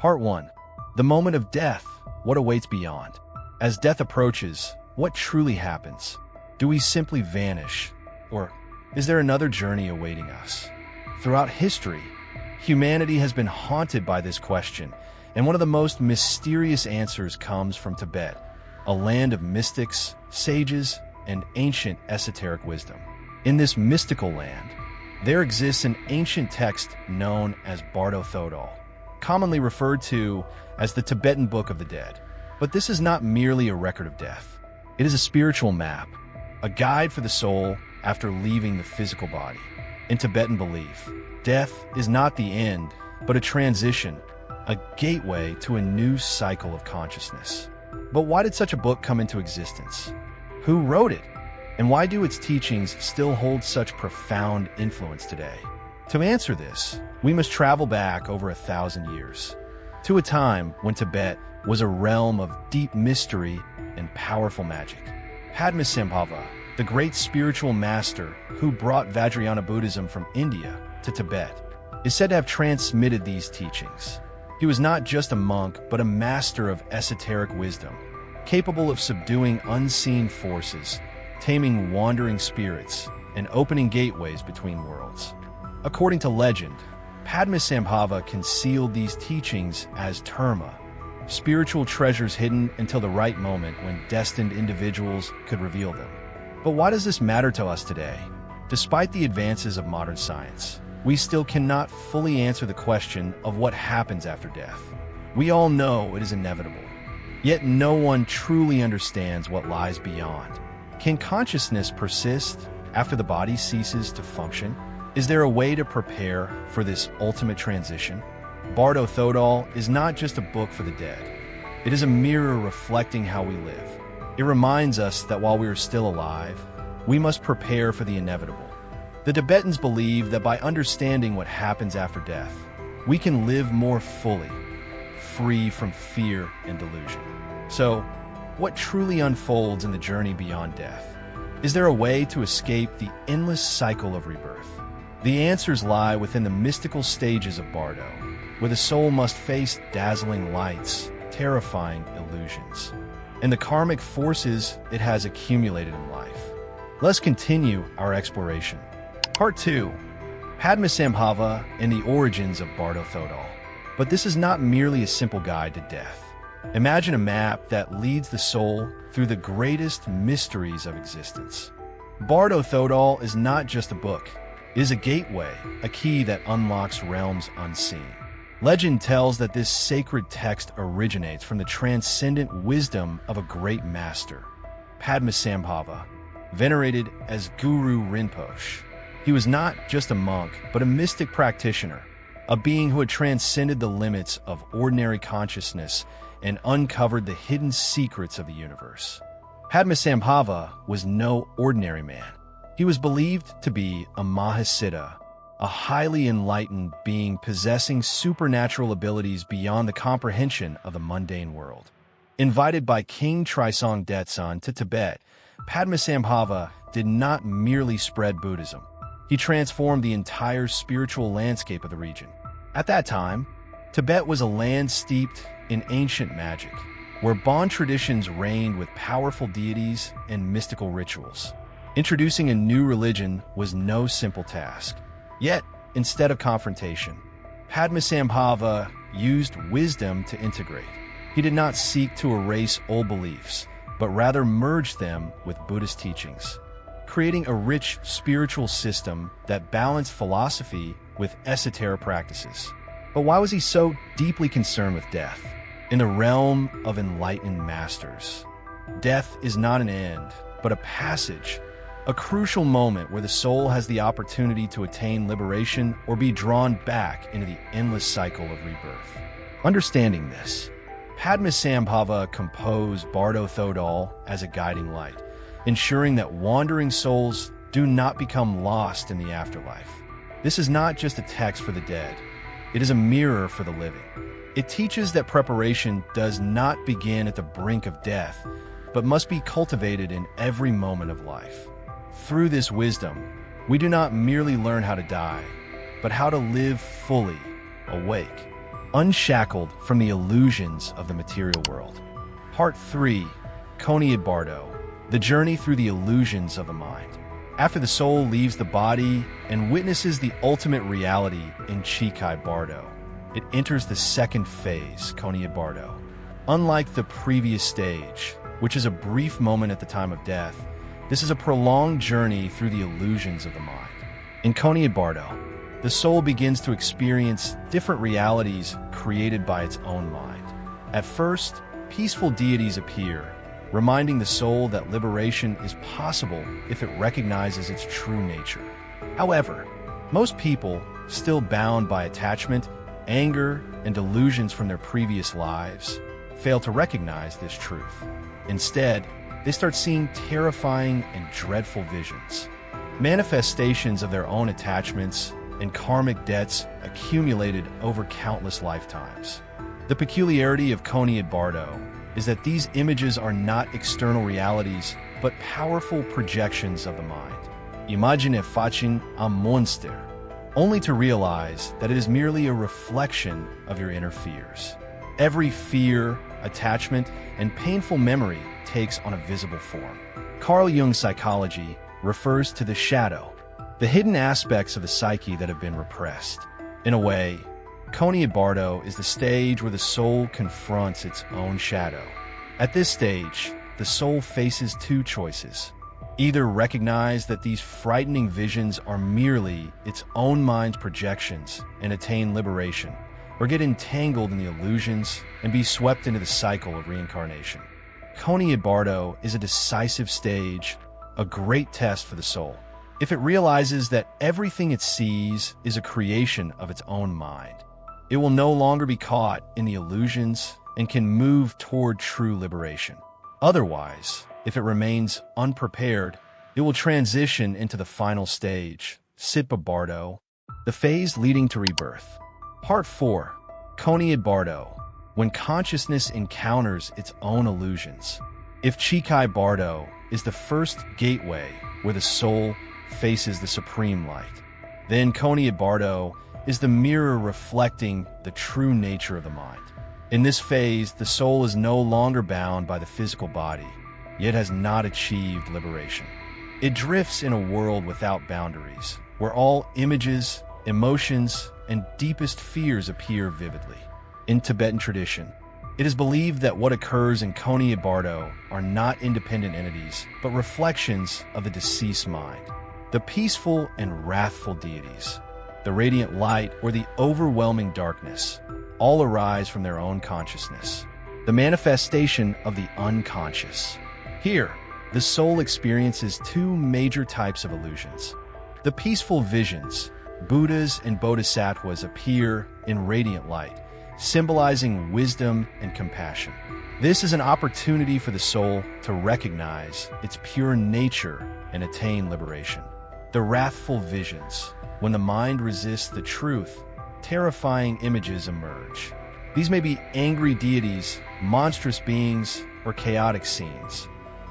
Part 1. The moment of death. What awaits beyond? As death approaches, what truly happens? Do we simply vanish? Or is there another journey awaiting us? Throughout history, humanity has been haunted by this question, and one of the most mysterious answers comes from Tibet, a land of mystics, sages, and ancient esoteric wisdom. In this mystical land, there exists an ancient text known as Bardo Thodol, commonly referred to as the Tibetan Book of the Dead. But this is not merely a record of death. It is a spiritual map, a guide for the soul after leaving the physical body. In Tibetan belief, death is not the end, but a transition, a gateway to a new cycle of consciousness. But why did such a book come into existence? Who wrote it? And why do its teachings still hold such profound influence today? To answer this, we must travel back over 1,000 years, to a time when Tibet was a realm of deep mystery and powerful magic. Padmasambhava, the great spiritual master who brought Vajrayana Buddhism from India to Tibet, is said to have transmitted these teachings. He was not just a monk, but a master of esoteric wisdom, capable of subduing unseen forces, taming wandering spirits, and opening gateways between worlds. According to legend, Padmasambhava concealed these teachings as terma, spiritual treasures hidden until the right moment when destined individuals could reveal them. But why does this matter to us today? Despite the advances of modern science, we still cannot fully answer the question of what happens after death. We all know it is inevitable, yet no one truly understands what lies beyond. Can consciousness persist after the body ceases to function? Is there a way to prepare for this ultimate transition? Bardo Thodol is not just a book for the dead. It is a mirror reflecting how we live. It reminds us that while we are still alive, we must prepare for the inevitable. The Tibetans believe that by understanding what happens after death, we can live more fully, free from fear and delusion. So, what truly unfolds in the journey beyond death? Is there a way to escape the endless cycle of rebirth? The answers lie within the mystical stages of Bardo, where the soul must face dazzling lights, terrifying illusions, and the karmic forces it has accumulated in life. Let's continue our exploration. Part 2. Padmasambhava and the origins of Bardo Thodol. But this is not merely a simple guide to death. Imagine a map that leads the soul through the greatest mysteries of existence. Bardo Thodol is not just a book. It is a gateway, a key that unlocks realms unseen. Legend tells that this sacred text originates from the transcendent wisdom of a great master, Padmasambhava, venerated as Guru Rinpoche. He was not just a monk, but a mystic practitioner, a being who had transcended the limits of ordinary consciousness and uncovered the hidden secrets of the universe. Padmasambhava was no ordinary man. He was believed to be a Mahasiddha, a highly enlightened being possessing supernatural abilities beyond the comprehension of the mundane world. Invited by King Trisong Detson to Tibet, Padmasambhava did not merely spread Buddhism. He transformed the entire spiritual landscape of the region. At that time, Tibet was a land steeped in ancient magic, where Bon traditions reigned with powerful deities and mystical rituals. Introducing a new religion was no simple task. Yet, instead of confrontation, Padmasambhava used wisdom to integrate. He did not seek to erase old beliefs, but rather merge them with Buddhist teachings, creating a rich spiritual system that balanced philosophy with esoteric practices. But why was he so deeply concerned with death? In the realm of enlightened masters, death is not an end, but a passage, a crucial moment where the soul has the opportunity to attain liberation or be drawn back into the endless cycle of rebirth. Understanding this, Padmasambhava composed Bardo Thodol as a guiding light, ensuring that wandering souls do not become lost in the afterlife. This is not just a text for the dead. It is a mirror for the living. It teaches that preparation does not begin at the brink of death, but must be cultivated in every moment of life. Through this wisdom, we do not merely learn how to die, but how to live fully, awake, unshackled from the illusions of the material world. Part 3. Konied Bardo, the journey through the illusions of the mind. After the soul leaves the body and witnesses the ultimate reality in Chikai Bardo, it enters the second phase, Konied Bardo. Unlike the previous stage, which is a brief moment at the time of death, this is a prolonged journey through the illusions of the mind. In Konied Bardo, the soul begins to experience different realities created by its own mind. At first, peaceful deities appear, reminding the soul that liberation is possible if it recognizes its true nature. However, most people, still bound by attachment, anger, and delusions from their previous lives, fail to recognize this truth. Instead, they start seeing terrifying and dreadful visions, manifestations of their own attachments and karmic debts accumulated over countless lifetimes. The peculiarity of Konied Bardo is that these images are not external realities, but powerful projections of the mind. Imagine facing a monster, only to realize that it is merely a reflection of your inner fears. Every fear, attachment, and painful memory takes on a visible form. Carl Jung's psychology refers to the shadow, the hidden aspects of the psyche that have been repressed. In a way, Konied Bardo is the stage where the soul confronts its own shadow. At this stage, the soul faces two choices. Either recognize that these frightening visions are merely its own mind's projections and attain liberation, or get entangled in the illusions and be swept into the cycle of reincarnation. Konied Bardo is a decisive stage, a great test for the soul. If it realizes that everything it sees is a creation of its own mind, it will no longer be caught in the illusions and can move toward true liberation. Otherwise, if it remains unprepared, it will transition into the final stage, Sitpa Bardo, the phase leading to rebirth. Part 4. Konied Bardo, when consciousness encounters its own illusions. If Chikai Bardo is the first gateway where the soul faces the supreme light, then Konied Bardo is the mirror reflecting the true nature of the mind. In this phase, the soul is no longer bound by the physical body, yet has not achieved liberation. It drifts in a world without boundaries, where all images, emotions, and deepest fears appear vividly. In Tibetan tradition, it is believed that what occurs in Konied Bardo are not independent entities, but reflections of the deceased mind. The peaceful and wrathful deities, the radiant light or the overwhelming darkness, all arise from their own consciousness, the manifestation of the unconscious. Here, the soul experiences two major types of illusions. The peaceful visions, Buddhas and Bodhisattvas appear in radiant light, symbolizing wisdom and compassion. This is an opportunity for the soul to recognize its pure nature and attain liberation. The wrathful visions, when the mind resists the truth, terrifying images emerge. These may be angry deities, monstrous beings, or chaotic scenes.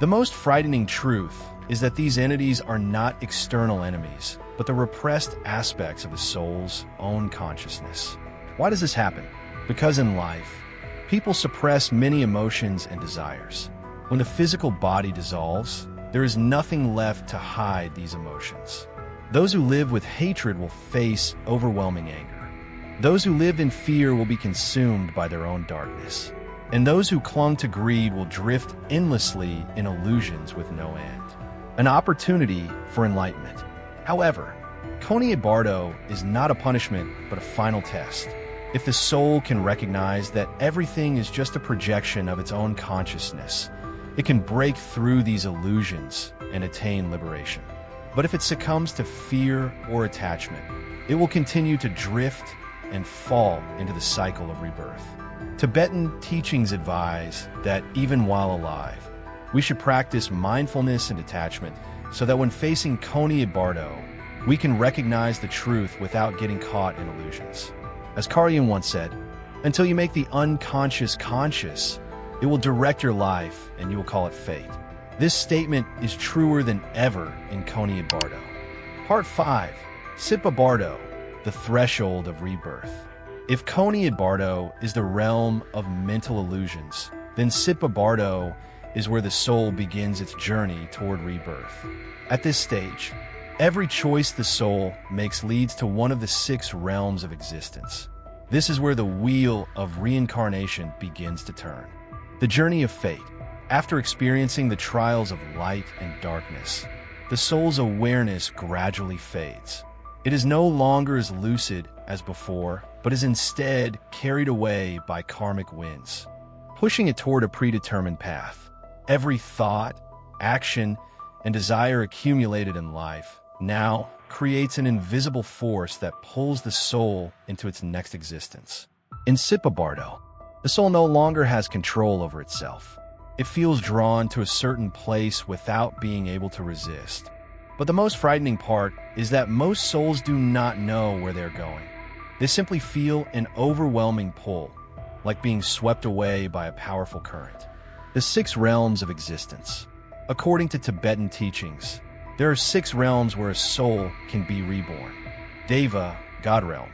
The most frightening truth is that these entities are not external enemies, but the repressed aspects of the soul's own consciousness. Why does this happen? Because in life, people suppress many emotions and desires. When the physical body dissolves, there is nothing left to hide these emotions. Those who live with hatred will face overwhelming anger. Those who live in fear will be consumed by their own darkness. And those who clung to greed will drift endlessly in illusions with no end. An opportunity for enlightenment. However, Konied Bardo is not a punishment, but a final test. If the soul can recognize that everything is just a projection of its own consciousness, it can break through these illusions and attain liberation. But if it succumbs to fear or attachment, it will continue to drift and fall into the cycle of rebirth. Tibetan teachings advise that even while alive, we should practice mindfulness and detachment so that when facing Konied Bardo, we can recognize the truth without getting caught in illusions. As Carl Jung once said, until you make the unconscious conscious, it will direct your life and you will call it fate. This statement is truer than ever in Konied Bardo. Part 5. Sitpa Bardo, the threshold of rebirth. If Coney at Bardo is the realm of mental illusions, then Sitpa Bardo is where the soul begins its journey toward rebirth. At this stage, every choice the soul makes leads to one of the 6 realms of existence. This is where the wheel of reincarnation begins to turn. The journey of fate. After experiencing the trials of light and darkness, the soul's awareness gradually fades. It is no longer as lucid as before, but is instead carried away by karmic winds, pushing it toward a predetermined path. Every thought, action, and desire accumulated in life now creates an invisible force that pulls the soul into its next existence. In Sitpa Bardo, the soul no longer has control over itself. It feels drawn to a certain place without being able to resist. But the most frightening part is that most souls do not know where they're going. They simply feel an overwhelming pull, like being swept away by a powerful current. The 6 realms of existence. According to Tibetan teachings, there are 6 realms where a soul can be reborn. Deva, God realm.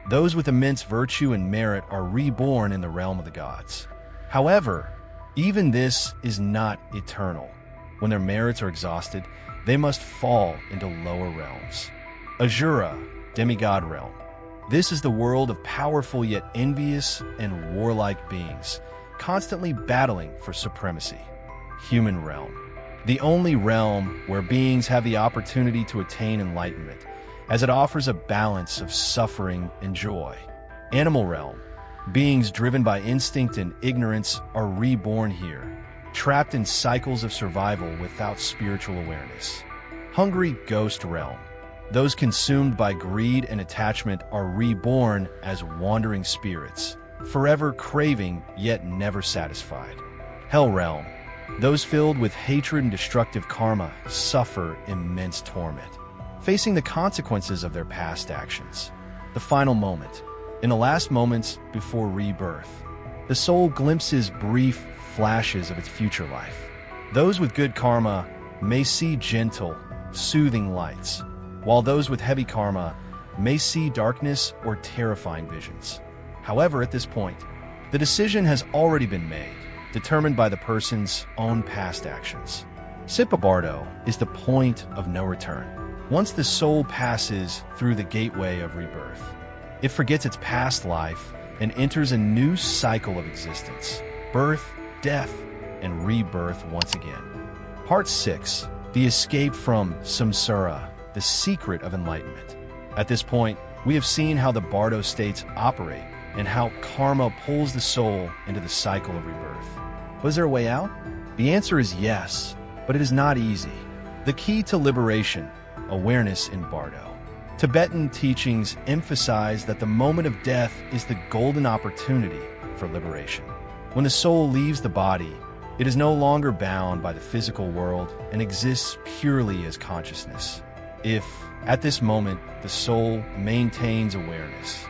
Those with immense virtue and merit are reborn in the realm of the gods. However, even this is not eternal. When their merits are exhausted, they must fall into lower realms. Ajura, demigod realm. This is the world of powerful yet envious and warlike beings, constantly battling for supremacy. Human realm. The only realm where beings have the opportunity to attain enlightenment, as it offers a balance of suffering and joy. Animal realm. Beings driven by instinct and ignorance are reborn here, trapped in cycles of survival without spiritual awareness. Hungry ghost realm. Those consumed by greed and attachment are reborn as wandering spirits, forever craving yet never satisfied. Hell realm. Those filled with hatred and destructive karma suffer immense torment, facing the consequences of their past actions. The final moment. In the last moments before rebirth, the soul glimpses brief flashes of its future life. Those with good karma may see gentle, soothing lights, while those with heavy karma may see darkness or terrifying visions. However, at this point, the decision has already been made, determined by the person's own past actions. Sitpa Bardo is the point of no return. Once the soul passes through the gateway of rebirth, it forgets its past life and enters a new cycle of existence, birth, death, and rebirth once again. Part 6. The escape from samsara, the secret of enlightenment. At this point, we have seen how the Bardo states operate and how karma pulls the soul into the cycle of rebirth. Was there a way out? The answer is yes, but it is not easy. The key to liberation, awareness in Bardo. Tibetan teachings emphasize that the moment of death is the golden opportunity for liberation. When the soul leaves the body, it is no longer bound by the physical world and exists purely as consciousness. If, at this moment, the soul maintains awareness,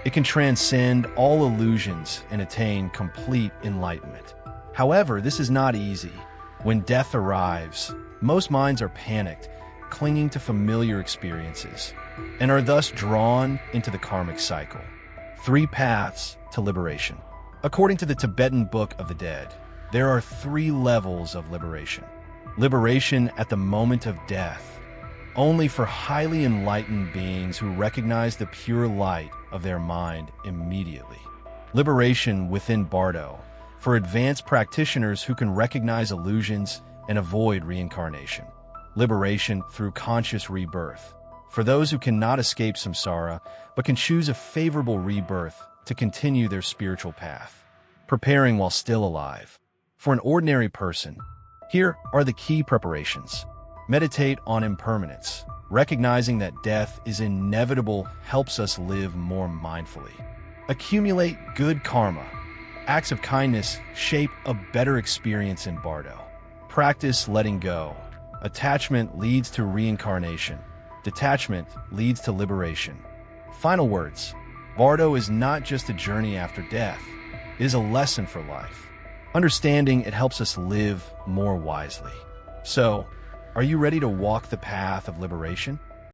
it can transcend all illusions and attain complete enlightenment. However, this is not easy. When death arrives, most minds are panicked, clinging to familiar experiences, and are thus drawn into the karmic cycle. 3 paths to liberation. According to the Tibetan Book of the Dead, there are 3 levels of liberation. Liberation at the moment of death, only for highly enlightened beings who recognize the pure light of their mind immediately. Liberation within Bardo, for advanced practitioners who can recognize illusions and avoid reincarnation. Liberation through conscious rebirth, for those who cannot escape samsara but can choose a favorable rebirth to continue their spiritual path. Preparing while still alive. For an ordinary person, here are the key preparations. Meditate on impermanence. Recognizing that death is inevitable helps us live more mindfully. Accumulate good karma. Acts of kindness shape a better experience in Bardo. Practice letting go. Attachment leads to reincarnation. Detachment leads to liberation. Final words. Bardo is not just a journey after death. It is a lesson for life. Understanding it helps us live more wisely. So, are you ready to walk the path of liberation?